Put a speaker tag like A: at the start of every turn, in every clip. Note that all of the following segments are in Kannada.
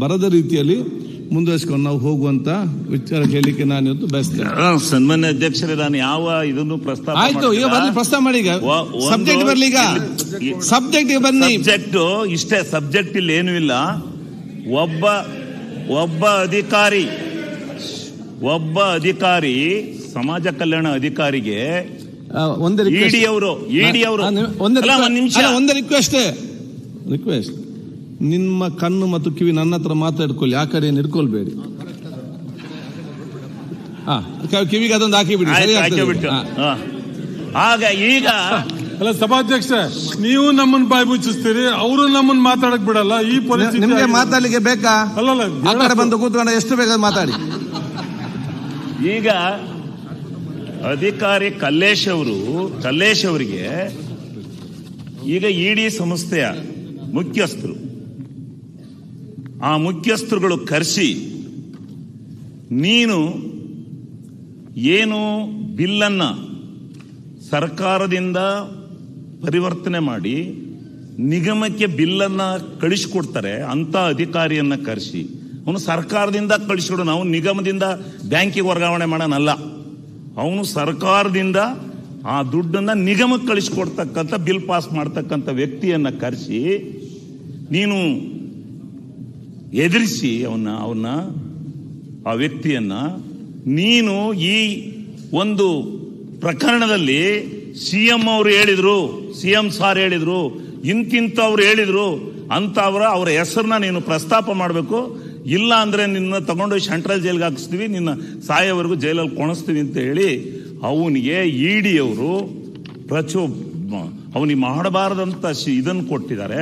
A: ಬರದ ರೀತಿಯಲ್ಲಿ ಮುಂದುವರಿಸಿಕೊಂಡು ನಾವು ಹೋಗುವಂತ ವಿಚಾರ ಹೇಳಲಿಕ್ಕೆ ನಾನು ಇವತ್ತು ಬಯಸ್ತೇನೆ.
B: ಸನ್ಮಾನ್ಯ ಅಧ್ಯಕ್ಷರೇ, ನಾನು ಯಾವ ಇದನ್ನು ಪ್ರಸ್ತಾಪ
A: ಆಯ್ತು, ಈಗ ಬನ್ನಿ ಪ್ರಸ್ತಾವ ಮಾಡಿ. ಈಗ ಸಬ್ಜೆಕ್ಟ್ ಬರ್ಲಿ, ಈಗ ಸಬ್ಜೆಕ್ಟ್ ಬನ್ನಿ.
B: ಸಬ್ಜೆಕ್ಟ್ ಇಷ್ಟೇ, ಸಬ್ಜೆಕ್ಟ್ ಇಲ್ಲಿ ಏನೂ ಇಲ್ಲ. ಒಬ್ಬ ಅಧಿಕಾರಿ ಸಮಾಜ ಕಲ್ಯಾಣ ಅಧಿಕಾರಿಗೆ
A: ಒಂದು ರಿಕ್ವೆಸ್ಟ್, ನಿಮ್ಮ ಕಣ್ಣು ಮತ್ತು ಕಿವಿ ನನ್ನ ಹತ್ರ ಮಾತಾಡ್ಕೊಳ್ಳಿ, ಆ ಕಡೆ ಹಿಡ್ಕೊಳ್ಬೇಡಿ. ಕಿವಿಗೆ ಅದೊಂದು ಹಾಕಿಬಿಡಿ.
B: ಆಗ ಈಗ
C: ಅಲ್ಲ ಸಭಾಧ್ಯಕ್ಷ, ನೀವು ನಮ್ಮನ್ನು ಬಾಯಿ ಮುಚ್ಚಿಸ್ತೀರಿ, ಅವರು ನಮ್ಮನ್ನು ಮಾತಾಡಕ್ ಬಿಡಲ್ಲ. ಈ ಪರಿಸ್ಥಿತಿ
A: ನಿಮ್ಗೆ ಮಾತಾಡ್ಲಿಕ್ಕೆ ಬೇಕಾ?
C: ಅಲ್ಲಲ್ಲ,
A: ಆ ಕಡೆ ಬಂದು ಕೂತ್ಕೊಂಡು ಎಷ್ಟು ಬೇಕಾದ್ರೆ ಮಾತಾಡಿ.
B: ಈಗ ಅಧಿಕಾರಿ ಕಲ್ಲೇಶ್ ಅವರಿಗೆ ಈಗ ಇಡಿ ಸಂಸ್ಥೆಯ ಮುಖ್ಯಸ್ಥರು, ಆ ಮುಖ್ಯಸ್ಥರುಗಳು ಕರೆಸಿ, ನೀನು ಏನು ಬಿಲ್ಲನ್ನ ಸರ್ಕಾರದಿಂದ ಪರಿವರ್ತನೆ ಮಾಡಿ ನಿಗಮಕ್ಕೆ ಬಿಲ್ಲನ್ನ ಕಳಿಸಿಕೊಡ್ತಾರೆ ಅಂತ ಅಧಿಕಾರಿಯನ್ನ ಕರೆಸಿ, ಅವನು ಸರ್ಕಾರದಿಂದ ಕಳಿಸಿಕೊಡು, ನಾವು ನಿಗಮದಿಂದ ಬ್ಯಾಂಕಿಗೆ ವರ್ಗಾವಣೆ ಮಾಡೋಣಲ್ಲ, ಅವನು ಸರ್ಕಾರದಿಂದ ಆ ದುಡ್ಡನ್ನ ನಿಗಮಕ್ಕೆ ಕಳಿಸಿಕೊಡ್ತಕ್ಕಂಥ ಬಿಲ್ ಪಾಸ್ ಮಾಡ್ತಕ್ಕಂಥ ವ್ಯಕ್ತಿಯನ್ನ ಕರೆಸಿ ನೀನು ಎದುರಿಸಿ ಅವನ್ನ ಆ ವ್ಯಕ್ತಿಯನ್ನ ನೀನು ಈ ಒಂದು ಪ್ರಕರಣದಲ್ಲಿ ಸಿಎಂ ಅವರು ಹೇಳಿದ್ರು, ಸಿಎಂ ಸಾರ್ ಹೇಳಿದ್ರು, ಇಂತಿಂತವ್ರು ಹೇಳಿದ್ರು ಅಂತ ಅವರ ಹೆಸರನ್ನ ನೀನು ಪ್ರಸ್ತಾಪ ಮಾಡಬೇಕು. ಇಲ್ಲ ಅಂದ್ರೆ ನಿನ್ನ ತಗೊಂಡು ಸೆಂಟ್ರಲ್ ಜೈಲ್ಗೆ ಹಾಕಿಸ್ತೀವಿ, ನಿನ್ನ ಸಾಯೋವರೆಗೂ ಜೈಲಲ್ಲಿ ಕೊಣಿಸ್ತೀವಿ ಅಂತ ಹೇಳಿ ಅವನಿಗೆ ಇಡಿ ಅವರು ಅವನಿಗೆ ಮಾಡಬಾರದಂತ ಇದನ್ನು ಕೊಟ್ಟಿದ್ದಾರೆ,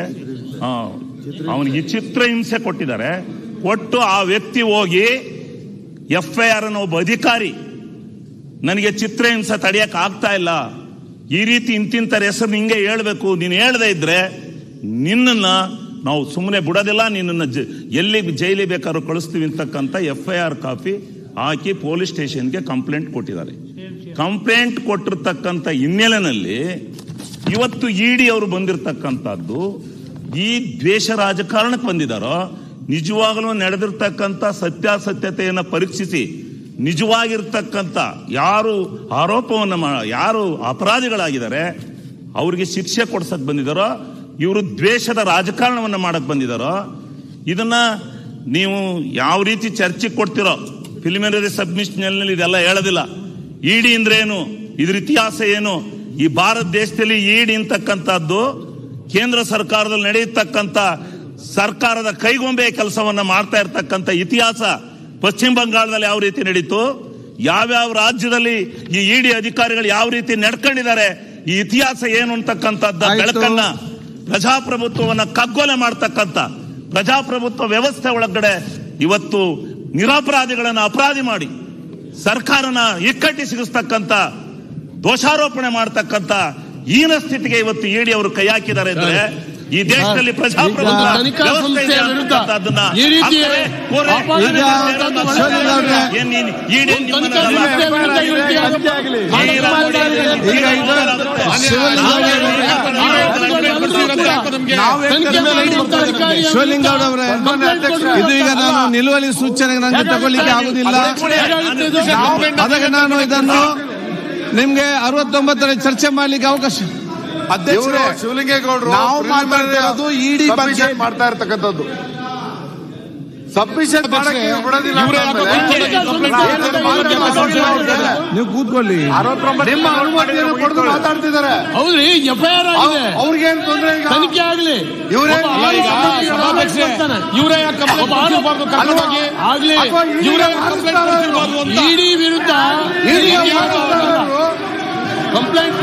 B: ಅವನಿಗೆ ಚಿತ್ರಹಿಂಸೆ ಕೊಟ್ಟಿದ್ದಾರೆ. ಕೊಟ್ಟು ಆ ವ್ಯಕ್ತಿ ಹೋಗಿ FIR ಅನ್ನು ಒಬ್ಬ ಅಧಿಕಾರಿ, ನನಗೆ ಚಿತ್ರಹಿಂಸೆ ತಡೆಯಕ್ ಆಗ್ತಾ ಇಲ್ಲ, ಈ ರೀತಿ ಇಂತಿಂತರ ಹೆಸರು ನಿಂಗೆ ಹೇಳ್ಬೇಕು, ನೀನು ಹೇಳದೇ ಇದ್ರೆ ನಿನ್ನನ್ನ ನಾವು ಸುಮ್ಮನೆ ಬಿಡೋದಿಲ್ಲ, ನಿನ್ನನ್ನು ಎಲ್ಲಿ ಜೈಲಿಗೆ ಬೇಕಾದ್ರೂ ಕಳಿಸ್ತೀವಿ ಅಂತಕ್ಕಂಥ FIR ಕಾಪಿ ಹಾಕಿ ಪೊಲೀಸ್ ಸ್ಟೇಷನ್ಗೆ ಕಂಪ್ಲೇಂಟ್ ಕೊಟ್ಟಿದ್ದಾರೆ. ಕಂಪ್ಲೇಂಟ್ ಕೊಟ್ಟಿರ್ತಕ್ಕಂಥ ಹಿನ್ನೆಲೆಯಲ್ಲಿ ಇವತ್ತು ಇಡಿ ಅವರು ಬಂದಿರತಕ್ಕಂಥದ್ದು ಈ ದ್ವೇಷ ರಾಜಕಾರಣಕ್ಕೆ ಬಂದಿದ್ದಾರೋ, ನಿಜವಾಗಲೂ ನಡೆದಿರ್ತಕ್ಕಂಥ ಸತ್ಯಾಸತ್ಯತೆಯನ್ನು ಪರೀಕ್ಷಿಸಿ ನಿಜವಾಗಿರ್ತಕ್ಕಂಥ ಯಾರು ಆರೋಪವನ್ನು ಯಾರು ಅಪರಾಧಿಗಳಾಗಿದ್ದಾರೆ ಅವರಿಗೆ ಶಿಕ್ಷೆ ಕೊಡ್ಸಕ್ ಬಂದಿದ್ದಾರೋ, ಇವರು ದ್ವೇಷದ ರಾಜಕಾರಣವನ್ನು ಮಾಡಕ್ ಬಂದಿದ್ದಾರೋ, ಇದನ್ನ ನೀವು ಯಾವ ರೀತಿ ಚರ್ಚೆಗೆ ಕೊಡ್ತಿರೋ ಪ್ರಿಲಿಮಿನರಿ ಸಬ್ಮಿಷನ್ ಇದೆಲ್ಲ ಹೇಳೋದಿಲ್ಲ. ಇಡಿ ಅಂದ್ರೆ ಏನು, ಇದ್ರ ಇತಿಹಾಸ ಏನು, ಈ ಭಾರತ ದೇಶದಲ್ಲಿ ಇಡಿ ಅಂತಕ್ಕಂಥದ್ದು ಕೇಂದ್ರ ಸರ್ಕಾರದಲ್ಲಿ ನಡೆಯತಕ್ಕಂಥ ಸರ್ಕಾರದ ಕೈಗೊಂಬೆ ಕೆಲಸವನ್ನ ಮಾಡ್ತಾ ಇರ್ತಕ್ಕಂಥ ಇತಿಹಾಸ ಪಶ್ಚಿಮ ಬಂಗಾಳದಲ್ಲಿ ಯಾವ ರೀತಿ ನಡೀತು, ಯಾವ್ಯಾವ ರಾಜ್ಯದಲ್ಲಿ ಈ ಇಡಿ ಅಧಿಕಾರಿಗಳು ಯಾವ ರೀತಿ ನಡ್ಕೊಂಡಿದ್ದಾರೆ, ಈ ಇತಿಹಾಸ ಏನು ಅಂತಕ್ಕಂಥದ್ದ ಬೆಳಕನ್ನ ಪ್ರಜಾಪ್ರಭುತ್ವವನ್ನ ಕಗ್ಗೊಲೆ ಮಾಡ್ತಕ್ಕಂಥ ಪ್ರಜಾಪ್ರಭುತ್ವ ವ್ಯವಸ್ಥೆ ಒಳಗಡೆ ಇವತ್ತು ನಿರಪರಾಧಿಗಳನ್ನ ಅಪರಾಧಿ ಮಾಡಿ ಸರ್ಕಾರನ ಇಕ್ಕಟ್ಟಿ ಸಿಗಿಸ್ತಕ್ಕಂಥ ದೋಷಾರೋಪಣೆ ಮಾಡ್ತಕ್ಕಂಥ ಹೀನ ಸ್ಥಿತಿಗೆ ಇವತ್ತು ಇಡಿ ಅವರು ಕೈ ಹಾಕಿದ್ದಾರೆ ಅಂದ್ರೆ ಈ ದೇಶದಲ್ಲಿ ಪ್ರಜಾಪ್ರಭುತ್ವ
A: ಶಿವಲಿಂಗೌಡ ಅವರೇ, ಇದು ಈಗ ನಾನು ನಿಲುವಳಿ ಸೂಚನೆ ನನಗೆ ತಗೊಳ್ಳಿಕ್ಕೆ ಆಗುದಿಲ್ಲ. ಅದಕ್ಕೆ ನಾನು ಇದನ್ನು ನಿಮ್ಗೆ 69ರಲ್ಲಿ ಚರ್ಚೆ ಮಾಡ್ಲಿಕ್ಕೆ ಅವಕಾಶ.
D: ಅಧ್ಯಕ್ಷರು ಶಿವಲಿಂಗೇಗೌಡರು ನಾವು ಮಾತಾಡ್ತಿರೋದು ಇಡಿ ಬಗ್ಗೆ ಮಾಡ್ತಾ ಇರ್ತಕ್ಕಂಥದ್ದು. ಸಬ್ಮಿಷನ್
A: ನೀವು ಕೂತ್ಕೊಳ್ಳಿ,
D: ನಿಮ್ಮ ಅನುಮತಿಯನ್ನು ಪಡೆದು ಮಾತಾಡ್ತಿದ್ದಾರೆ.
C: ಹೌದ್ರಿ, FIR ಆಗಿದೆ,
D: ಅವ್ರಿಗೇನು ತೊಂದರೆ,
C: ತನಿಖೆ ಆಗಲಿ,
D: ಇವರೇ
C: ಇಡಿ ವಿರುದ್ಧ ಕಂಪ್ಲೇಂಟ್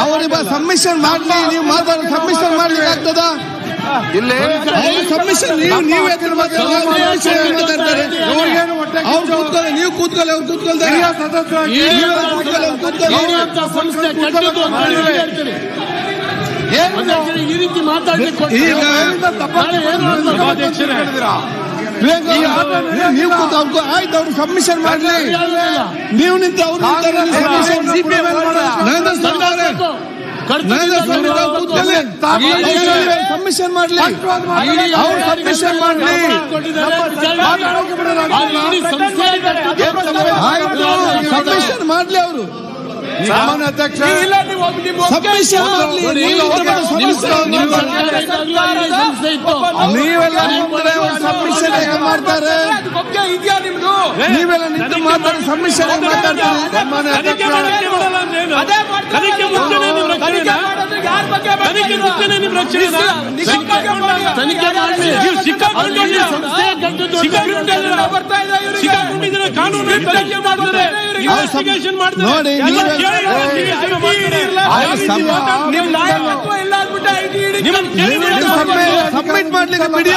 A: ಅವರಿಗೆ ಸಬ್ಮಿಷನ್ ಮಾಡ್ಲಿ, ನೀವು ಮಾತಾಡಿ ಸಬ್ಮಿಷನ್ ಮಾಡ್ಲಿಕ್ಕೆ ಆಗ್ತದ? ಸಬ್ಮಿಷನ್ ನೀವೇ ನೀವು ಕೂತ್ಕೊಳ್ಳಿ, ಅವ್ರು ಕೂತ್ಕೊಳ್ತಾರೆ.
C: ಈ ರೀತಿ ಮಾತಾಡ್ಲಿಕ್ಕೆ
A: ನೀವು ಆಯ್ತು, ಅವ್ರು ಸಬ್ಮಿಷನ್ ಮಾಡ್ಲಿ, ನೀವು ನಿಂತು ಅವ್ರು ಸಬ್ಮಿಷನ್ ಮಾಡ್ಲಿ, ಅವ್ರು ಸಬ್ಮಿಷನ್ ಮಾಡ್ಲಿ, ಸಬ್ಮಿಷನ್ ಮಾಡ್ಲಿ, ಅವರು
D: ಸಾಮಾನ್ಯ ಅಧ್ಯಕ್ಷ
A: ನೀವೆಲ್ಲ ಸಬ್ಮಿಷನ್ ಹೇಗೆ ಮಾಡ್ತಾರೆ? ನೀವೆಲ್ಲ ನಿಂತು ಮಾತಾಡಿ ಸಬ್ಮಿಷನ್ ಹೇಗೆ ಮಾತಾಡ್ತಾರೆ?
D: ಸಾಮಾನ್ಯ ಅಧ್ಯಕ್ಷ
A: ನೋಡಿ, ಸಬ್ಮಿಟ್ ಮಾಡ್ಲಿಕ್ಕೆ ಬಿಡಿ,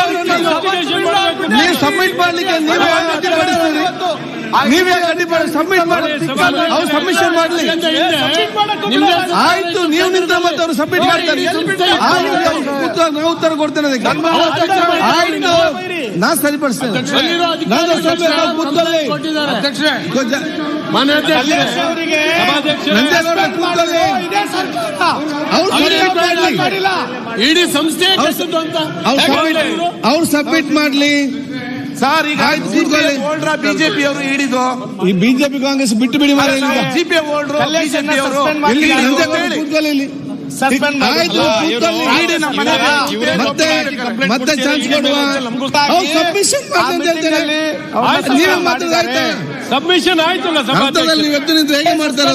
A: ನೀವು ಸಬ್ಮಿಟ್ ಮಾಡ್ಲಿಕ್ಕೆ ನೀವೇ ಅಡ್ಡಿಪಡಿಸ್ತೀರಿ, ಸಬ್ಮಿಟ್ ಮಾಡಿ, ಅವ್ರು ಸಬ್ಮಿಷನ್ ಮಾಡ್ಲಿ. ಆಯ್ತು, ನೀವು ನಿಂತ ಮತ್ತೆ ಅವ್ರು ಸಬ್ಮಿಟ್ ಮಾಡ್ತಾರೆ, ನಾವು ಉತ್ತರ ಕೊಡ್ತೇನೆ ಅದಕ್ಕೆ. ಆಯ್ತು, ನಾ ಸರಿಪಡಿಸ್ತೇನೆ.
E: ಇಡೀ ಸಂಸ್ಥೆ
A: ಅವ್ರು ಸಬ್ಮಿಟ್ ಮಾಡ್ಲಿ
D: ಸರ್. ಈಗ ಬಿಜೆಪಿ ಅವರು ಹಿಡಿದು
A: ಈ ಬಿಜೆಪಿ ಕಾಂಗ್ರೆಸ್ ಬಿಟ್ಟು ಬಿಡಿ ಮಾರ.
D: ಜಿಪಿ ಹೋಲ್ಡ್ರು ಬಿಜೆಪಿ ಅವರು
A: ಮತ್ತೆ ಚಾನ್ಸ್ ಕೊಡುವ. ಸಬ್ಮಿಷನ್
C: ಸಬ್ಮಿಷನ್ ಆಯ್ತಲ್ಲ,
A: ಅರ್ಥದಲ್ಲಿ ನೀವು ಎದ್ದು ನಿಂತು ಹೇಗೆ ಮಾಡ್ತಾರೆ?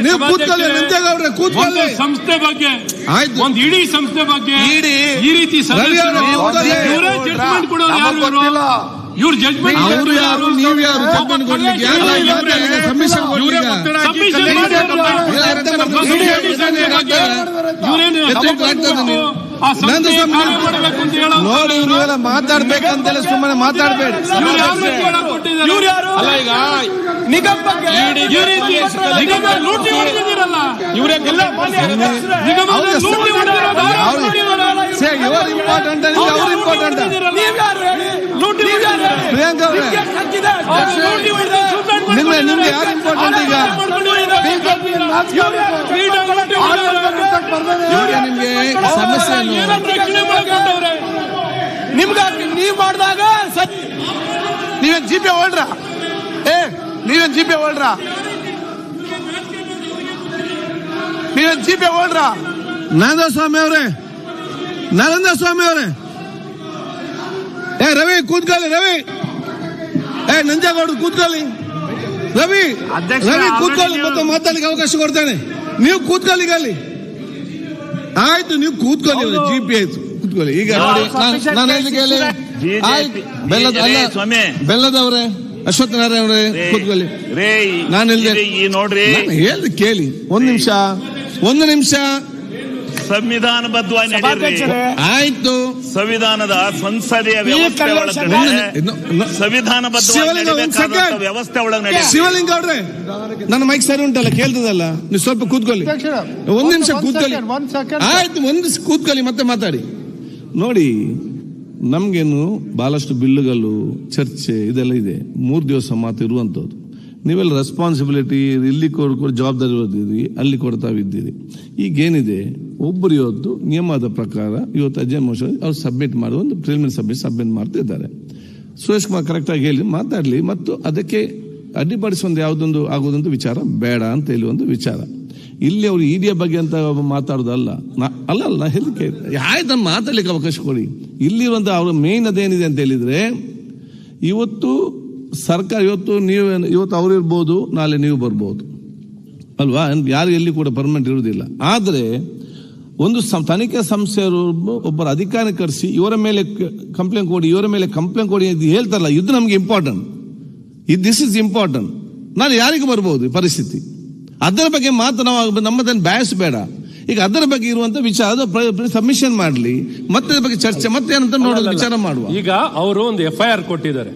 A: ನೀವು ಕೂತ್ಕೊಳ್ಳಿ, ನಂಜೇಗೌಡ್ರೆ ಕೂತ್ಕೊಳ್ಳಿ.
C: ಸಂಸ್ಥೆ ಬಗ್ಗೆ
A: ಆಯ್ತು,
C: ಒಂದು ಇಡೀ ಸಂಸ್ಥೆ ಬಗ್ಗೆ ಈ ರೀತಿ ಜಡ್ಜ್ಮೆಂಟ್ ಕೊಡೋರು ಇವ್ರು ಜಡ್ಜ್ಮೆಂಟ್
A: ಅವರು ಯಾರು, ನೀವು ಯಾರು ಜಡ್ಜ್ಮೆಂಟ್ ಕೊಡ್ಲಿಕ್ಕೆ? ಸಬ್ಮಿಷನ್ ನೋಡಿ, ಇವ್ರೆಲ್ಲ ಮಾತಾಡ್ಬೇಕಂತೆಲ್ಲ ಸುಮ್ಮನೆ ಮಾತಾಡ್ಬೇಡಿ. ಇವರು ಇಂಪಾರ್ಟೆಂಟ್, ಅವ್ರು ಇಂಪಾರ್ಟೆಂಟ್. ಪ್ರಿಯಾಂಕಾ ಅವರೇ, ನಿಮ್ಗೆ ಯಾರು ಇಂಪಾರ್ಟೆಂಟ್? ಈಗ ನಿಮ್ಗೆ ಸಮಸ್ಯೆ
E: ನೀವು ಮಾಡಿದಾಗ
D: ನೀವೇನ್ ಜಿಪಿ ಹೋಲ್ಡ್ರ? ನೀವೇನ್ ಜಿಪಿ ಹೋಲ್ಡ್ರ? ನೀವೇನ್ ಜಿಪಿ ಹೋಲ್ಡ್ರ?
A: ನರೇಂದ್ರ ಸ್ವಾಮಿ ಅವರೇ, ರವಿ ಕೂತ್ಕೊಳ್ಳಿ, ರವಿ ನಂಜೇಗೌಡ ಕೂತ್ಕೊಳ್ಳಿ, ರವಿ ಕೂತ್ಕೊಳ್ಳಿ, ಮತ್ತೆ ಮಾತಾಡಲಿಕ್ಕೆ ಅವಕಾಶ ಕೊಡ್ತೇನೆ. ನೀವು ಕೂತ್ಕೊಳ್ಳಿ ಅಲ್ಲಿ. ಆಯ್ತು, ನೀವು ಕೂತ್ಕೊಳ್ಳಿ, ಜಿಪಿ ಆಯ್ತು, ಕೂತ್ಕೊಳ್ಳಿ. ಈಗ ನೋಡಿ, ನಾನು ಹೇಳಿಕೆ ಬೆಲ್ಲದವ್ರೆ, ಅಶ್ವತ್ಥ ನಾರಾಯಣ ಅವರೇ ಕೂತ್ಕೊಳ್ಳಿ. ನಾನು
B: ನೋಡ್ರಿ,
A: ಹೇಳ್ದು ಕೇಳಿ. ಒಂದು ನಿಮಿಷ
B: ಸಂವಿಧಾನಬದ್ಧವಾಗಿ
A: ಆಯ್ತು.
B: ಸಂವಿಧಾನದ ಸಂಸದೀಯ ವ್ಯವಸ್ಥೆ ವ್ಯವಸ್ಥೆ ಒಳಗೆ
A: ಶಿವಲಿಂಗ ಅವ್ರೆ, ನನ್ನ ಮೈಕ್ ಸರಿ ಉಂಟಲ್ಲ, ಕೇಳ್ತದಲ್ಲ, ನೀವು ಸ್ವಲ್ಪ ಕೂತ್ಕೊಳ್ಳಿ. ಒಂದು ನಿಮಿಷ ಕೂತ್ಕೊಳ್ಳಿ. ಆಯ್ತು, ಕೂತ್ಕೊಳ್ಳಿ, ಮತ್ತೆ ಮಾತಾಡಿ. ನೋಡಿ, ನಮ್ಗೇನು ಬಹಳಷ್ಟು ಬಿಲ್ಲುಗಳು, ಚರ್ಚೆ ಇದೆಲ್ಲ ಇದೆ. 3 ದಿವಸ ಮಾತು ಇರುವಂತದ್ದು. ನೀವೆಲ್ಲ ರೆಸ್ಪಾನ್ಸಿಬಿಲಿಟಿ ಇಲ್ಲಿ ಕೊಡ್ಕೊಂಡು ಜವಾಬ್ದಾರಿ ಇರೋದಿರಿ, ಅಲ್ಲಿ ಕೊಡ್ತಾವಿದ್ದೀರಿ. ಈಗೇನಿದೆ, ಒಬ್ಬರು ಇವತ್ತು ನಿಯಮದ ಪ್ರಕಾರ ಇವತ್ತು ಅಜಯ್ ಮೋಶನ್ ಅವ್ರು ಸಬ್ಮಿಟ್ ಮಾಡುವ ಒಂದು ಪ್ರಿಲಿಮಿನರಿ ಸಬ್ಮಿಟ್ ಮಾಡ್ತಿದ್ದಾರೆ. ಸುರೇಶ್ ಕುಮಾರ್ ಕರೆಕ್ಟಾಗಿ ಹೇಳಿ ಮಾತಾಡಲಿ, ಮತ್ತು ಅದಕ್ಕೆ ಅಡ್ಡಿಪಡಿಸುವಂತ ಯಾವುದೊಂದು ಆಗೋದೊಂದು ವಿಚಾರ ಬೇಡ ಅಂತ ಹೇಳಿ ಒಂದು ವಿಚಾರ. ಇಲ್ಲಿ ಅವರು ಇಡಿಯ ಬಗ್ಗೆ ಅಂತ ಮಾತಾಡೋದಲ್ಲ, ಅಲ್ಲ ಹೇಳಿಕೆ ಆಯ್ತು, ಮಾತಾಡ್ಲಿಕ್ಕೆ ಅವಕಾಶ ಕೊಡಿ. ಇಲ್ಲಿರುವಂತ ಅವ್ರ ಮೇನ್ ಅದೇನಿದೆ ಅಂತ ಹೇಳಿದ್ರೆ, ಇವತ್ತು ಸರ್ಕಾರ ಇವತ್ತು ಅವ್ರು ಇರ್ಬೋದು, ನಾಳೆ ನೀವು ಬರ್ಬೋದು ಅಲ್ವಾ? ಯಾರು ಎಲ್ಲಿ ಕೂಡ ಪರ್ಮನೆಂಟ್ ಇರುವುದಿಲ್ಲ. ಆದರೆ ಒಂದು ತನಿಖಾ ಸಂಸ್ಥೆಯವರು ಒಬ್ಬರ ಅಧಿಕಾರಿ ಕರೆಸಿ ಇವರ ಮೇಲೆ ಕಂಪ್ಲೇಂಟ್ ಕೊಡಿ ಅಂತ ಹೇಳ್ತಾರಲ್ಲ, ಇದು ನಮ್ಗೆ ಇಂಪಾರ್ಟೆಂಟ್. This is important. ನಾನು ಯಾರಿಗೂ ಬರ್ಬೋದು ಪರಿಸ್ಥಿತಿ, ಅದರ ಬಗ್ಗೆ ಮಾತ್ರ ನಾವು ನಮ್ಮದನ್ನು ಬ್ಯಾಸ್ ಬೇಡ. ಈಗ ಅದರ ಬಗ್ಗೆ ಇರುವಂತ ವಿಚಾರ ಸಬ್ಮಿಷನ್ ಮಾಡಲಿ, ಮತ್ತೆ ಬಗ್ಗೆ ಚರ್ಚೆ, ಮತ್ತೆ ಏನಂತ ನೋಡೋದು ವಿಚಾರ ಮಾಡುವ.
C: ಈಗ ಅವರು ಒಂದು FIR ಕೊಟ್ಟಿದ್ದಾರೆ,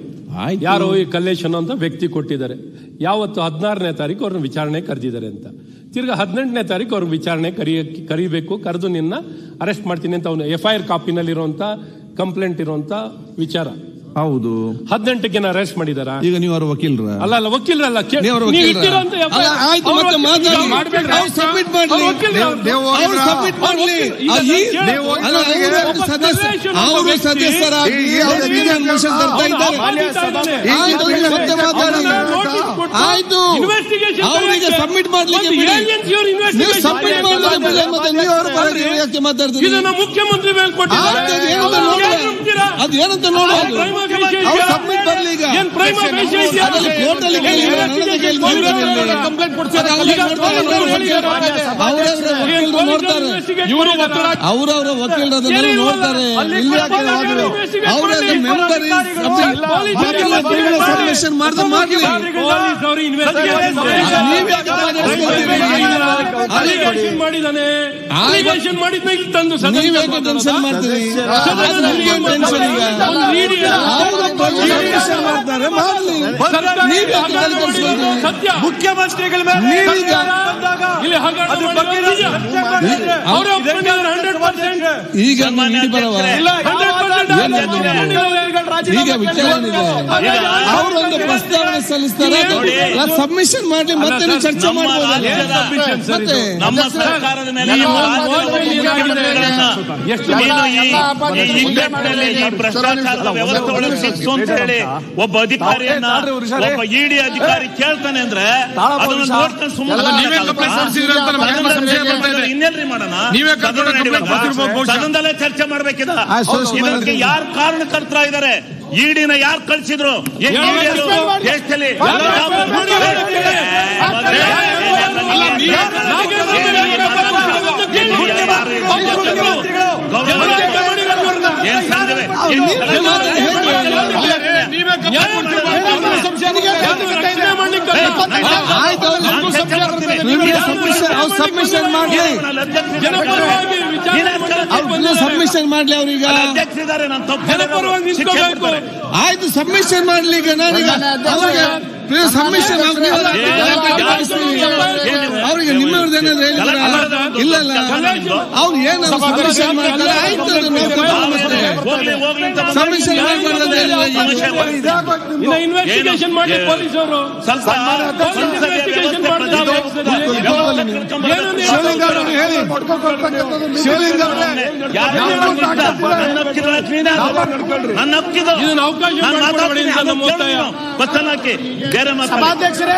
C: ಯಾರೋ ಈ ಕಲ್ಲೇಶನ್ ಅಂತ ವ್ಯಕ್ತಿ ಕೊಟ್ಟಿದ್ದಾರೆ. ಯಾವತ್ತು 16ನೇ ತಾರೀಕು ಅವ್ರನ್ನ ವಿಚಾರಣೆ ಕರೆದಿದ್ದಾರೆ ಅಂತ. ತಿರ್ಗಾ 18ನೇ ತಾರೀಕು ಅವ್ರ ವಿಚಾರಣೆ ಕರಿಬೇಕು, ಕರೆದು ನಿನ್ನ ಅರೆಸ್ಟ್ ಮಾಡ್ತೀನಿ ಅಂತ ಅವನು FIR ಕಾಪಿನಲ್ಲಿರುವಂತ ಕಂಪ್ಲೇಂಟ್ ಇರುವಂತ ವಿಚಾರ
A: ಹೌದು.
C: 18ಕ್ಕೆ ಅರೆಸ್ಟ್ ಮಾಡಿದಾರ?
A: ಈಗ ನೀವು ಅವರ ವಕೀಲರ?
C: ಅಲ್ಲ ವಕೀಲರಲ್ಲ,
A: ಆಯ್ತು, ಮತ್ತೆ ಮಾತಾಡಿ. ಸಬ್ಮಿಟ್ ಮಾಡಲಿ, ಸಬ್ಮಿಟ್ ಮಾಡಲಿ. ಅವರು ಸದಸ್ಯರಾಗಿ ಮೋಷನ್ ತರ್ತಾ ಇದ್ದಾರೆ. ಮತ್ತೆ ಮಾತಾಡಿ. ಆಯ್ತು, ಅವರಿಗೆ ಸಬ್ಮಿಟ್ ಮಾಡ್ಲಿಕ್ಕೆ ನೀವು ಸಬ್ಮಿಟ್ ಮಾಡಿದ್ರೆ ಮತ್ತೆ ನೀವು ಅವರ ಪರವಾಗಿ ಯಾಕೆ ಮಾತಾಡ್ತೀರಿ?
C: ಮುಖ್ಯಮಂತ್ರಿ ಮೇಲೆ
A: ಅದು ಏನಂತ ನೋಡೋದು. ಅವ್ರು ಸಬ್ಮಿಟ್ ಬರ್ಲಿ. ಈಗ ಕೋರ್ಟಲ್ಲಿ ನೋಡ್ತಾರೆ, ಅವರವರ ವಕೀಲರನ್ನು ನೋಡ್ತಾರೆ. ಅವರ ಮೆಂಬರ್ ಸಬ್ಮಿಷನ್ ಮಾಡ್ದೆ ಮಾಡ್ಲಿ. ನೀವ್ಯಾಕೆ ಟೆನ್ಷನ್ ಮಾಡ್ತೀರಿ? ಮಾಡ್ತಾರೆ ಮಾಡ್ಲಿ.
E: ಮುಖ್ಯಮಂತ್ರಿಗಳ
A: ಈಗ ಈಗ ವಿಚಾರಣೆ ಅವರೊಂದು ಪ್ರಸ್ತಾವನೆ ಸಲ್ಲಿಸ್ತಾರೆ, ಸಬ್ಮಿಷನ್ ಮಾಡಿ ಮತ್ತೆ ಚರ್ಚೆ ಮಾಡಬಹುದು. ಮತ್ತೆ
B: ನಮ್ಮ ಸರ್ಕಾರದ ಮೇಲೆ ಭ್ರಷ್ಟಾಚಾರದ ವ್ಯವಸ್ಥೆ ಒಳಗೆ ಸಿಕ್ಸು ಅಂತ ಹೇಳಿ ಒಬ್ಬ ಅಧಿಕಾರಿಯನ್ನ ಒಬ್ಬ ಇಡಿ ಅಧಿಕಾರಿ ಕೇಳ್ತಾನೆ ಅಂದ್ರೆ ಅದನ್ನು ನೋಡ್ತಾನೆ ಸುಮ್ಮನೆ ಇನ್ನೆಲ್ರಿ ಮಾಡೋಣ? ಸದನದಲ್ಲೇ ಚರ್ಚೆ ಮಾಡ್ಬೇಕಿದ. ಇದಕ್ಕೆ ಯಾರು ಕಾರಣಕರ್ತರ ಇದ್ದಾರೆ? ಇಡಿನ ಯಾರು ಕಳಿಸಿದ್ರು? ದೇಶದಲ್ಲಿ
A: ಸಬ್ಮಿಷನ್ ಮಾಡ್ಲಿ, ಸಬ್ಮಿಷನ್ ಮಾಡ್ಲಿ. ಅವ್ರೀಗ ಆಯ್ತು, ಸಬ್ಮಿಷನ್ ಮಾಡ್ಲಿ. ಈಗ ನಾನೀಗ ಅವ್ರಿಗೆ ಸಬ್ಮಿಷನ್ ಅವ್ರಿಗೆ ನಿಮ್ಮವ್ರದ್ದು ಏನಾದ್ರು ಹೇಳಿದಾರ? ಇಲ್ಲ ಅವ್ರು ಏನಾದ್ರು ಸಬ್ಮಿಷನ್ ಮಾಡ್ತಾರೆ. ಆಯ್ತು, ಸಬ್ಮಿಷನ್
C: ಇನ್ವೆಸ್ಟಿಗೇಷನ್ ಮಾಡಿ ಪೊಲೀಸರು
E: ಸಭಾಧ್ಯಕ್ಷರೇ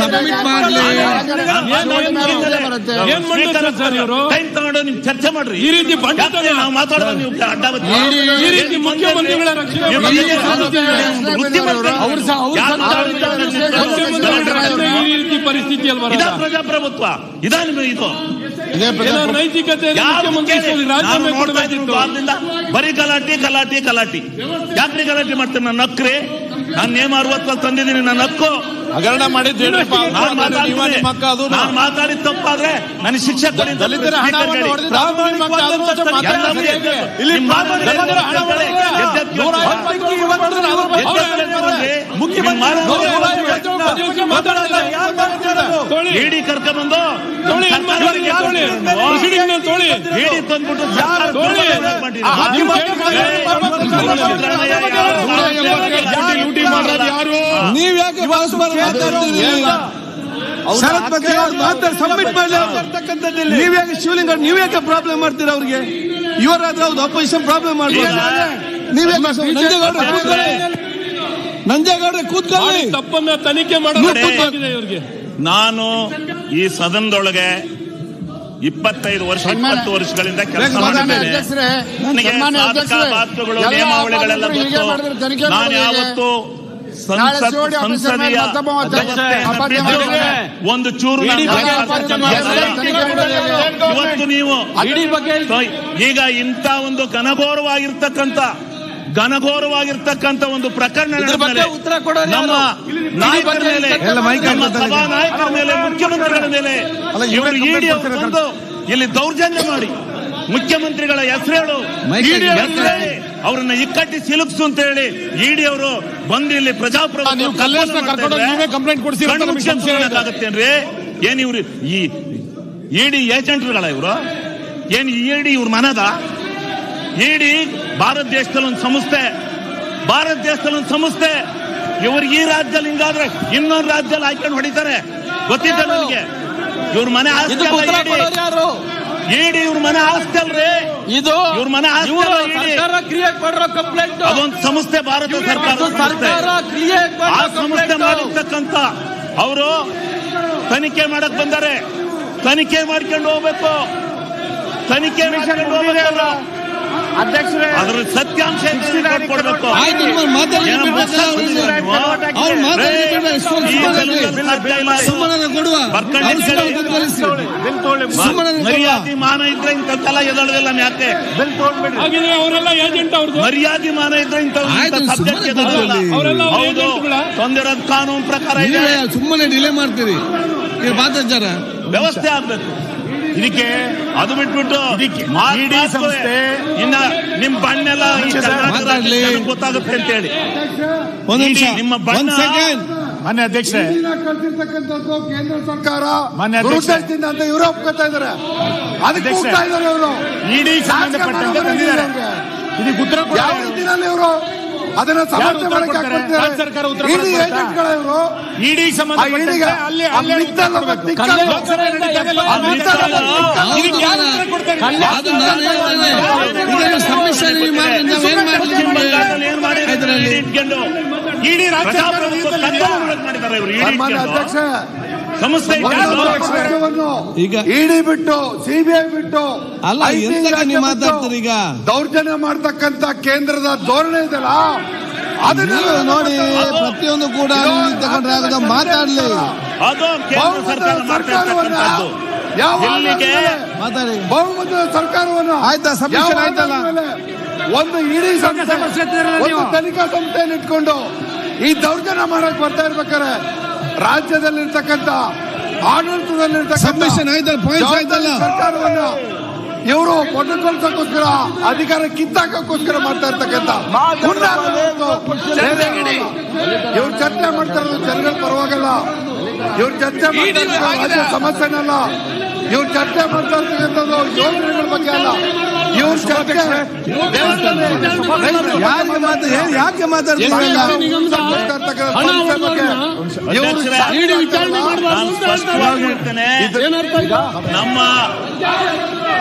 A: ಸಬ್ಮಿಟ್ ಮಾಡ್ಲಿ.
C: ಏನ್ ಮಾಡ್ತಾರೆ ಸರ್ ಇವರು?
B: ಟೈಮ್ ತಗೊಂಡು ನೀವು ಚರ್ಚೆ ಮಾಡ್ರಿ.
C: ಈ ರೀತಿ
B: ನಾವು ಮಾತಾಡೋದು ನೀವು
C: ಈ ರೀತಿ ಮುಖ್ಯಮಂತ್ರಿಗಳ ರಕ್ಷಣೆ ಈ ರೀತಿ ಪರಿಸ್ಥಿತಿಯಲ್ಲಿ ಬರೋದು
B: ಪ್ರಜಾಪ್ರಭುತ್ವ ಇದಾನ ಇದು
C: ನೈತಿಕತೆ ರಾಜೀನಾಮೆ ಕೊಡಬೇಕಿತ್ತು.
B: ಬರೀ ಗಲಾಟಿ ಗಲಾಟಿ ಗಲಾಟಿ. ಯಾಕ್ರಿ ಗಲಾಟಿ ಮಾಡ್ತೇನೆ? ನನ್ನ ಹಕ್ರಿ, ನಾನು ನೇಮ 60 ತಂದಿದ್ದೀನಿ, ನನ್ನ ಹಕ್ಕು.
E: ಹಗರಣ ಮಾಡಿದ್ದು
B: ನಾನು ಮಾತಾಡಿದ ತಪ್ಪಾದ್ರೆ ನನಗೆ ಶಿಕ್ಷೆ ಕೊಡಿ.
E: ದಲಿತರ ಹಣವನ್ನು
B: ಇಡಿ ಕರ್ಕೊಂಡ್ಬಂದು ಇಡಿ ತಂದ್ಬಿಟ್ಟು
A: ನೀವ್ ಯಾಕೆ ಪರಸ್ಪರ ಮಾತಾಡ್ತೀರಿ? ಶರತ್ ಬಗ್ಗೆ ಸಬ್ಮಿಟ್ ಮಾಡಿ. ನೀವ್ಯಾಕೆ ಶಿವಲಿಂಗ ನೀವ್ಯಾಕೆ ಪ್ರಾಬ್ಲಮ್ ಮಾಡ್ತೀರಾ ಅವ್ರಿಗೆ? ಇವರಾದ್ರೆ ಹೌದು ಅಪೋಸಿಷನ್ ಪ್ರಾಬ್ಲಮ್ ಮಾಡ್ಬೋದು. ನೀವ್ಯಾಕೆ ನಂಜೇಗೌಡ್ರೆ ಕೂತ್ಕೊಳ್ಳಿ,
C: ತಪ್ಪನ್ನ ತನಿಖೆ ಮಾಡೋದು ಇವ್ರಿಗೆ.
B: ನಾನು ಈ ಸದನದೊಳಗೆ 25 ವರ್ಷ 20 ವರ್ಷಗಳಿಂದ ಕೆಲಸ ಮಾಡಿದ್ದೇನೆ. ನನಗೆ ಸಾಧಕ ಬಾಧಕಗಳು ನಿಯಮಾವಳಿಗಳೆಲ್ಲ ಗೊತ್ತು. ನಾನು ಯಾವತ್ತು ಸಂಸದೀಯ ಒಂದು ಚೂರು ಇವತ್ತು ನೀವು ಈಗ ಇಂಥ ಒಂದು ಘನಘೋರವಾಗಿರ್ತಕ್ಕಂಥ ಒಂದು ಪ್ರಕರಣ ನಮ್ಮ ನಾಯಕರ ಮೇಲೆ, ನಮ್ಮ ಸಭಾ ನಾಯಕರ ಮೇಲೆ, ಮುಖ್ಯಮಂತ್ರಿಗಳ ಮೇಲೆ ಇವರು ಇಡಿ ಅವರು ಬಂದು ಇಲ್ಲಿ ದೌರ್ಜನ್ಯ ಮಾಡಿ ಮುಖ್ಯಮಂತ್ರಿಗಳ ಹೆಸರೇಳು ಅವರನ್ನ ಇಕ್ಕಟ್ಟಿ ಸಿಲುಕ್ಸು ಅಂತ ಹೇಳಿ ಇಡಿ ಅವರು ಬಂದು ಇಲ್ಲಿ ಪ್ರಜಾಪ್ರಭುತ್ವತ್ತೇನ್ರಿ? ಏನ್ ಇವ್ರು ಈ ಇಡಿ ಏಜೆಂಟ್ಗಳ ಇವರು? ಏನ್ ಇಡಿ ಇವ್ರ ಮನದ? ಇಡಿ ಭಾರತ ದೇಶದಲ್ಲಿ ಒಂದು ಸಂಸ್ಥೆ, ಭಾರತ ದೇಶದಲ್ಲಿ ಒಂದು ಸಂಸ್ಥೆ. ಇವ್ರಿಗೆ ಈ ರಾಜ್ಯದಲ್ಲಿ ಹಿಂಗಾದ್ರೆ ಇನ್ನೊಂದು ರಾಜ್ಯದಲ್ಲಿ ಹಾಕೊಂಡು ಹೊಡಿತಾರೆ. ಗೊತ್ತಿದ್ದ ನನಗೆ. ಇವ್ರ ಮನೆ ಆಸ್ತಿ ಇಡಿ ಇವ್ರ ಮನೆ ಆಸ್ತಿ ಅಲ್ರಿ ಇದು. ಇವ್ರ ಮನೆ ಆಸ್ತಿ ಅದೊಂದು ಸಂಸ್ಥೆ, ಭಾರತ ಸರ್ಕಾರ ಆ ಸಂಸ್ಥೆ ಮಾಡಿರ್ತಕ್ಕಂಥ ಅವರು ತನಿಖೆ ಮಾಡಕ್ ಬಂದಾರೆ. ತನಿಖೆ ಮಾಡ್ಕೊಂಡು ಹೋಗ್ಬೇಕು. ತನಿಖೆ ಮಾಡ್ಕೊಂಡು ಹೋಗ್ಬೇಕು. ಅಧ್ಯಕ್ಷರೇ, ಅದ್ರ ಸತ್ಯಾಂಶ ಕೊಡ್ಬೇಕು. ಮರ್ಯಾದೆ ಮಾನ ಇದ್ರೆ ಇಂಥದ್ದೆಲ್ಲ ಎದಳದಿಲ್ಲ. ಯಾಕೆ
C: ಅವರೆಲ್ಲ ಏಜೆಂಟ್ ಅವ್ರದ್ದು
B: ಮರ್ಯಾದೆ ಮಾನ ಇದ್ರೆ ಇಂಥ ಸಬ್ಜೆಕ್ಟ್ ಎದಳಲ್ಲ. ಹೌದು, ತಂದಿರೋದು ಕಾನೂನು ಪ್ರಕಾರ ಇದೆ.
A: ಸುಮ್ಮನೆ ಡಿಲೇ ಮಾಡ್ತೀರಿ.
B: ವ್ಯವಸ್ಥೆ ಆಗ್ಬೇಕು ಇದಕ್ಕೆ. ಅದು ಬಿಟ್ಬಿಟ್ಟು ಸಂಸ್ಥೆ ಇನ್ನ ನಿಮ್ ಬಣ್ಣೆಲ್ಲ ಗೊತ್ತಾಗುತ್ತೆ ಅಂತ ಹೇಳಿ ನಿಮ್ಮ ಬಣ್ಣ.
E: ಮಾನ್ಯ ಅಧ್ಯಕ್ಷರೇ,
D: ಕೇಂದ್ರ ಸರ್ಕಾರ ದುರುದ್ದೇಶದಿಂದ ಅಂತ ಇವರು ಒಪ್ಕೊತಾ ಇದ್ದಾರೆ. ಅದಕ್ಕೆ ಹೋಗ್ತಾ ಇದ್ದಾರೆ ಇವರು.
E: ಇಡಿ ಸಂಬಂಧಪಟ್ಟಂತೆ ಬಂದಿದ್ದಾರೆ. ಇದಕ್ಕೆ ಉತ್ತರ
D: ಯಾವ ರೀತಿಯಲ್ಲಿ ಇವರು ಅದನ್ನ ಸಮರ್ಥನೆ ಮಾಡಕ್ಕೆ
E: ಸರ್ಕಾರ ಉತ್ತರ
D: ಏಜೆಂಟ್ಗಳ ಇವರು.
E: ಇಡಿ ಸಂಬಂಧಪಟ್ಟಂತೆ ಅಲ್ಲಿ
B: ಇಡೀ
D: ಅಧ್ಯಕ್ಷ
B: ಸಂಸ್ಥೆ
A: ಈಗ
D: ಇಡಿ ಬಿಟ್ಟು ಸಿಬಿಐ ಬಿಟ್ಟು
A: ಅಲ್ಲ ಮಾತಾಡ್ತಾರೆ. ಈಗ
D: ದೌರ್ಜನ್ಯ ಮಾಡ್ತಕ್ಕಂತ ಕೇಂದ್ರದ ಧೋರಣೆ ಇದೆಯಲ್ಲ, ಅದನ್ನ
A: ನೋಡಿ. ಪ್ರತಿಯೊಂದು ಕೂಡ ತಗೊಂಡ್ರೆ ಆಗದ ಮಾತಾಡ್ಲಿ.
B: ಅದು ಕೇಂದ್ರ ಸರ್ಕಾರ
D: ಸರ್ಕಾರವನ್ನು
A: ಮಾತಾಡಿ.
D: ಬಹುಮತದ ಸರ್ಕಾರವನ್ನು
A: ಆಯ್ತಾ? ಸಬ್ಮಿಷನ್ ಆಯ್ತಲ್ಲ.
D: ಒಂದು ಇಡೀ ಸಂಸ್ಥೆ, ಒಂದು ತನಿಖಾ ಸಂಸ್ಥೆಯನ್ನು ಇಟ್ಕೊಂಡು ಈ ದೌರ್ಜನ್ಯ ಮಾಡಕ್ ಬರ್ತಾ ಇರ್ಬೇಕಾರೆ ರಾಜ್ಯದಲ್ಲಿರ್ತಕ್ಕಂಥ ಆಡಳಿತದಲ್ಲಿರ್ತಕ್ಕಂಥ
A: ಸಬ್ಮಿಷನ್ ಆಯ್ತಲ್ಲ, ಪಾಯಿಂಟ್ಸ್ ಆಯ್ತಲ್ಲ.
D: ಸರ್ಕಾರವನ್ನ ಇವರು ಮೊದಲುಗೊಳಿಸೋಕ್ಕೋಸ್ಕರ, ಅಧಿಕಾರ ಕಿತ್ತಾಕೋಸ್ಕರ ಮಾಡ್ತಾ ಇರ್ತಕ್ಕಂಥ ಇವ್ರು ಚರ್ಚೆ ಮಾಡ್ತಾ ಇರೋದು ಜನಗಳ ಪರವಾಗಲ್ಲ. ಇವ್ರು ಚರ್ಚೆ ಮಾಡ್ತಾ ಸಮಸ್ಯೆನಲ್ಲ. ಇವ್ರು ಚರ್ಚೆ ಮಾಡ್ತಾ ಇರ್ತಕ್ಕಂಥದ್ದು ಯೋಜನೆಗಳ ಬಗ್ಗೆ ಅಲ್ಲ. ಇವ್ರ ಚರ್ಚೆ
A: ಯಾಕೆ ಮಾತಾಡ್ತಾರೆ?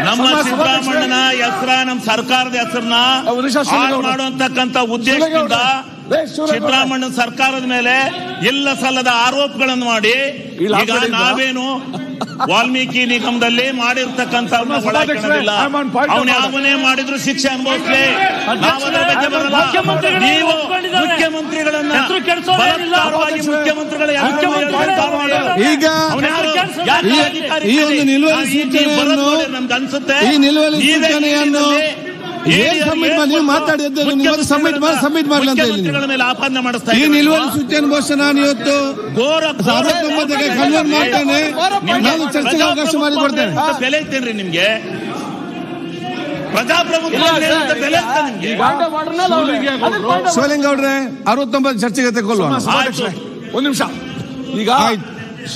B: ನಮ್ಮ ಸಿದ್ದರಾಮಣ್ಣನ ಹೆಸರ, ನಮ್ಮ ಸರ್ಕಾರದ ಹೆಸರನ್ನ ಮಾಡುವಂತಕ್ಕಂಥ ಉದ್ದೇಶದಿಂದ ಸಿದ್ದರಾಮಣ್ಣ ಸರ್ಕಾರದ ಮೇಲೆ ಇಲ್ಲ ಸಲ್ಲದ ಆರೋಪಗಳನ್ನು ಮಾಡಿ ಈಗ ನಾವೇನು ವಾಲ್ಮೀಕಿ ನಿಗಮದಲ್ಲಿ ಮಾಡಿರ್ತಕ್ಕಂಥ ಒಳಗಿಲ್ಲ. ಅವನು ಯಾವನೇ ಮಾಡಿದ್ರು ಶಿಕ್ಷೆ ಅನುಭವಿಸ್ಲಿ. ನಾವದರ ಬಗ್ಗೆ ಬರಲ್ಲ. ನೀವು ಮುಖ್ಯಮಂತ್ರಿಗಳನ್ನ ಮುಖ್ಯಮಂತ್ರಿಗಳ
A: ಈಗ ಈ ಒಂದು ನಿಲುವಳಿ ಸೂಚನೆಯನ್ನು, ಈ ನಿಲುವಳಿ ಸೂಚನೆಯನ್ನು ನೀವು ಮಾತಾಡಿ ಸಬ್ಮಿಟ್ ಮಾಡಲಿ ಅಂತ ಹೇಳಿ. ಈ ನಿಲುವಳಿ ಸೂಚನೆ ಬಹುಶಃ ನಾನು ಇವತ್ತು 69ಕ್ಕೆ ಕನ್ವರ್ಟ್ ಮಾಡ್ತೇನೆ. ನಾನು ಚರ್ಚೆಗೆ ಅವಕಾಶ ಮಾಡಿಕೊಡ್ತೇನೆ.
B: ಬೆಲೆ ಇತ್ತೇನ್ರಿ ನಿಮ್ಗೆ? ಪ್ರಜಾಪ್ರಭುತ್ವ
A: ಶಿವಲಿಂಗೌಡ್ರೆ 69 ಚರ್ಚೆಗೆ ತೆಗೊಳ್ಳುವ.
E: ಒಂದು ನಿಮಿಷ. ಈಗ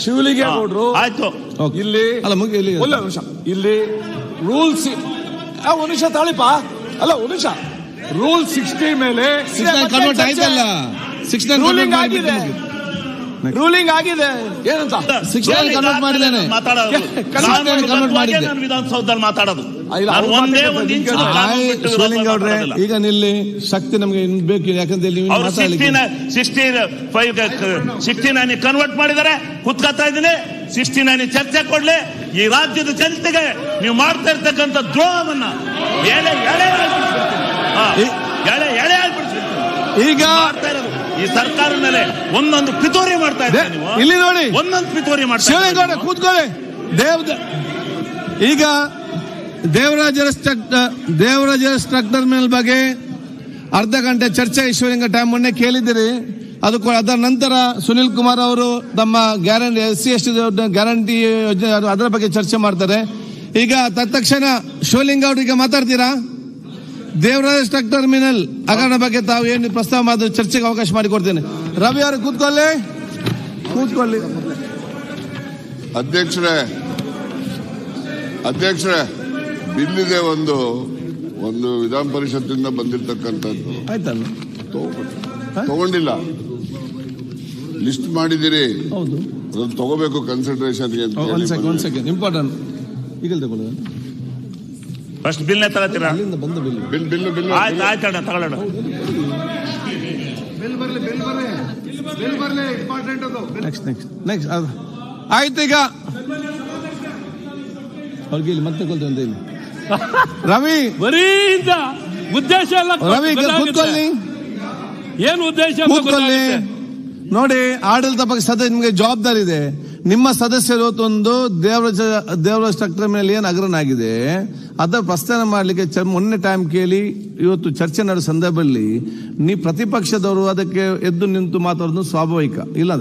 E: ಶಿವಲಿಂಗೇಗೌಡರು
B: ಆಯ್ತು
E: ಇಲ್ಲಿ
A: ಅಲ್ಲ ಮುಗಿ ಇಲ್ಲಿ
E: ಒಂದು ನಿಮಿಷ. ಇಲ್ಲಿ ರೂಲ್ಸ್ ಒಂದು ನಿಮಿಷ ತಾಳಿಪ. ಅಲ್ಲ ಒಂದು ನಿಮಿಷ. ರೂಲ್ 60 ಮೇಲೆ
A: ಕನ್ವರ್ಟ್ ಆಯ್ತಲ್ಲ. 69
E: ರೂಲಿಂಗ್ ಆಗಿದೆ. ರೂಲಿಂಗ್ ಆಗಿದೆ. ಏನಂತ
A: 69 ಕನ್ವರ್ಟ್ ಮಾಡಿದ್ದೇನೆ.
B: ನಾನು ವಿಧಾನಸೌಧದಲ್ಲಿ ಮಾತಾಡೋದು ಒಂದೇ ಒಂದು ಇಂಚು.
A: ಶಿವಲಿಂಗೌಡ್ರೆ ಈಗ ನಿಲ್ಲಿ. ಶಕ್ತಿ ನಮಗೆ ಬೇಕು. ಯಾಕಂದ್ರೆ
B: 69 ಕನ್ವರ್ಟ್ ಮಾಡಿದ್ದಾರೆ. ಕುತ್ಕೊತಾ ಇದ್ದೀನಿ. 69 ಚರ್ಚೆ ಕೊಡ್ಲಿ. ಈ ರಾಜ್ಯದ ಜನತೆಗೆ ನೀವು ಮಾಡ್ತಾ ಇರ್ತಕ್ಕಂಥ ದ್ರೋಹವನ್ನ ಎಳೆ
A: ಈಗ
B: ಮಾಡ್ತಾ ಇರೋದು ಈ ಸರ್ಕಾರದ ಮೇಲೆ ಒಂದೊಂದು ಪಿತೂರಿ ಮಾಡ್ತಾ ಇದ್ದಾರೆ. ನೀವು
A: ಇಲ್ಲಿ ನೋಡಿ,
B: ಒಂದೊಂದು ಪಿತೂರಿ ಮಾಡ್ತಾ
A: ಶಿವಲಿಂಗೌಡ ಕೂತ್ಕೊಳ್ಳಿ. ಈಗ ದೇವರಾಜರ ಸ್ಟ್ರಕ್ಚರ್ ಮೇಲೆ ಬಗ್ಗೆ ಅರ್ಧ ಗಂಟೆ ಚರ್ಚೆ ಶಿವಲಿಂಗ ಟೈಮ್ ಮೊನ್ನೆ ಕೇಳಿದ್ದೀರಿ. ಅದರ ನಂತರ ಸುನಿಲ್ ಕುಮಾರ್ ಅವರು ತಮ್ಮ ಗ್ಯಾರಂಟಿ SC ST ಗ್ಯಾರಂಟಿ ಯೋಜನೆ ಅದರ ಬಗ್ಗೆ ಚರ್ಚೆ ಮಾಡ್ತಾರೆ. ಈಗ ತತ್ಕ್ಷಣ ಶಿವಲಿಂಗೌಡರಿಗೆ ಮಾತಾಡ್ತೀರಾ? ದೇವರಾಜ ಸ್ಟ್ರಕ್ ಟರ್ಮಿನಲ್ ಹಗರಣ ಬಗ್ಗೆ ತಾವು ಏನು ಪ್ರಸ್ತಾವ ಮಾಡಿದ್ರೆ ಚರ್ಚೆಗೆ ಅವಕಾಶ ಮಾಡಿಕೊಡ್ತೇನೆ. ರವಿ ಅವರು ಕೂತ್ಕೊಳ್ಳಿ.
F: ಅಧ್ಯಕ್ಷರೇ ಬಿಲ್ಲಿದೆ ಒಂದು ವಿಧಾನ ಪರಿಷತ್ತಿಂದ ಬಂದಿರತಕ್ಕಂಥದ್ದು.
A: ಆಯ್ತಲ್ಲ,
F: ತಗೊಂಡಿಲ್ಲ, ಲಿಸ್ಟ್ ಮಾಡಿದಿರಿ,
A: ಹೌದು.
F: ಅದನ್ನ ತಗೋಬೇಕು ಕನ್ಸಿಡರೇಷನ್ಗೆ.
A: ಒಂದ್ ಸೆಕೆಂಡ್ ಇಂಪಾರ್ಟೆಂಟ್. ಈಗ ತಗೊಳ್ಳಿ,
B: ಫಸ್ಟ್ ಬಿಲ್ನೇ ತಗೋತೀರಾ?
A: ಅಲ್ಲಿಂದ ಬಂದ ಬಿಲ್.
F: ಬಿಲ್
B: ಆಯ್ತಣ್ಣ, ತಗೊಳ್ಳೋಣ.
A: ನೆಕ್ಸ್ಟ್ ಆಯ್ತು. ಈಗ ಅವ್ರಿಗೆ ಇಲ್ಲಿ ಮತ್ತೆ ಕೊಲ್ತೇವೆ ಇಲ್ಲಿ. ರವಿ
C: ಬರೀ ಉದ್ದೇಶ ಎಲ್ಲ
A: ರವಿ ಕೂತ್ಕೊಳ್ಳಿ,
C: ಏನು ಉದ್ದೇಶ
A: ಕೂತ್ಕೊಳ್ಳಿ. ನೋಡಿ, ಆಡಳಿತ ಪಕ್ಷದ ನಿಮ್ಗೆ ಜವಾಬ್ದಾರಿ ಇದೆ. ನಿಮ್ಮ ಸದಸ್ಯರು ಇವತ್ತೊಂದು ದೇವರ ಸ್ಟ್ರಕ್ಚರ್ ಮೇಲೆ ಏನು ಹಗರಣಾಗಿದೆ ಅದರ ಪ್ರಸ್ತಾವ ಮಾಡಲಿಕ್ಕೆ ಮೊನ್ನೆ ಟೈಮ್ ಕೇಳಿ ಇವತ್ತು ಚರ್ಚೆ ನಡೆದ ಸಂದರ್ಭದಲ್ಲಿ ನೀವು ಪ್ರತಿಪಕ್ಷದವರು ಅದಕ್ಕೆ ಎದ್ದು ನಿಂತು ಮಾತಾಡೋದು ಸ್ವಾಭಾವಿಕ. ಇಲ್ಲ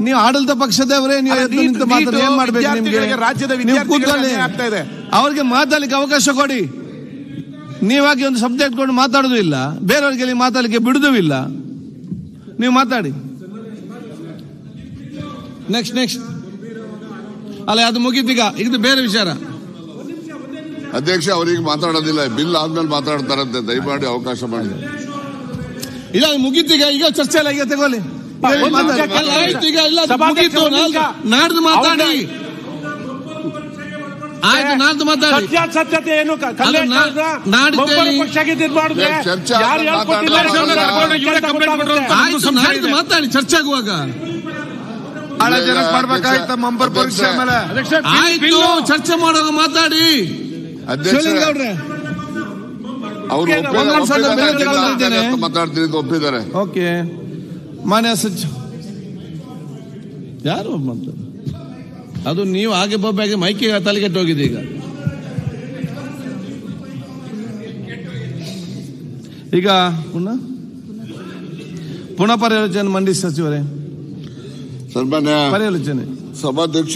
A: ನೀವು ಆಡಳಿತ ಪಕ್ಷದವರೇ, ನೀವು ಎದ್ದು ನಿಂತು ಮಾತಾಡೋದು ಏನ್ ಮಾಡ್ಬೇಕು ನಿಮ್ಗೆ? ನೀವು ಕೂತ್ಕೊಳ್ಳಿ, ಅವ್ರಿಗೆ ಮಾತಾಡ್ಲಿಕ್ಕೆ ಅವಕಾಶ ಕೊಡಿ. ನೀವಾಗಿ ಒಂದು ಶಬ್ದ ಇಟ್ಕೊಂಡು ಮಾತಾಡೋದು ಇಲ್ಲ, ಬೇರೆಯವ್ರಿಗೆ ಮಾತಾಡ್ಲಿಕ್ಕೆ ಬಿಡುದೂ ಇಲ್ಲ. ನೀವು ಮಾತಾಡಿ. ನೆಕ್ಸ್ಟ್ ಅಲ್ಲ, ಅದು ಮುಗೀತೀಗ. ಇದು ಬೇರೆ ವಿಚಾರ.
F: ಅಧ್ಯಕ್ಷ ಅವರಿಗೆ ಮಾತಾಡೋದಿಲ್ಲ, ಬಿಲ್ ಆದ್ಮೇಲೆ ಮಾತಾಡ್ತಾರಂತೆ. ದಯಮಾಡಿ ಅವಕಾಶ ಮಾಡಿ.
A: ಇಲ್ಲ, ಮುಗೀತೀಗ. ಈಗ ಚರ್ಚೆ ಎಲ್ಲ ಈಗ ತಗೊಳ್ಳಿ. ಆಯ್ತು, ಈಗ ಇಲ್ಲ ಮುಗೀತು. ನಾಡ್ದು ಮಾತಾಡಿ. ಆಯ್ತು, ನಾಡ್ದು ಮಾತಾಡಿ.
C: ಸತ್ಯತೆ ಏನು?
A: ನಾಡ್ದು ಮಾತಾಡಿ ಚರ್ಚೆ ಆಗುವಾಗ.
D: ಮಾಡ್ಬೇಕಾಯ್ತ ಮಂಬರ್ ಪರೀಕ್ಷೆ ಮೇಲೆ.
A: ಆಯ್ತು, ಚರ್ಚೆ ಮಾಡುವಾಗ ಮಾತಾಡಿ.
F: ಅವರು ಮಾತಾಡ್ತೀನಿ ಅಂತ ಒಪ್ಪಿದ್ದಾರೆ.
A: ಓಕೆ, ಮಾನ್ಯ ಸಚಿವ ಯಾರು ಅದು ನೀವು ಹಾಗೆ ಬೊಬ್ಬಾಗಿ ಮೈಕಿಗೆ ತಲೆಗೆಟ್ಟು ಹೋಗಿದೆ. ಈಗ ಪುನಃ ಪರ್ಯಾಲೋಚನೆ ಮಂಡಿಸಿ ಸಚಿವರೇ.
F: ಸನ್ಮಾನ್ಯ
A: ಪರ್ಯಾಲೋಚನೆ
F: ಸಭಾಧ್ಯಕ್ಷ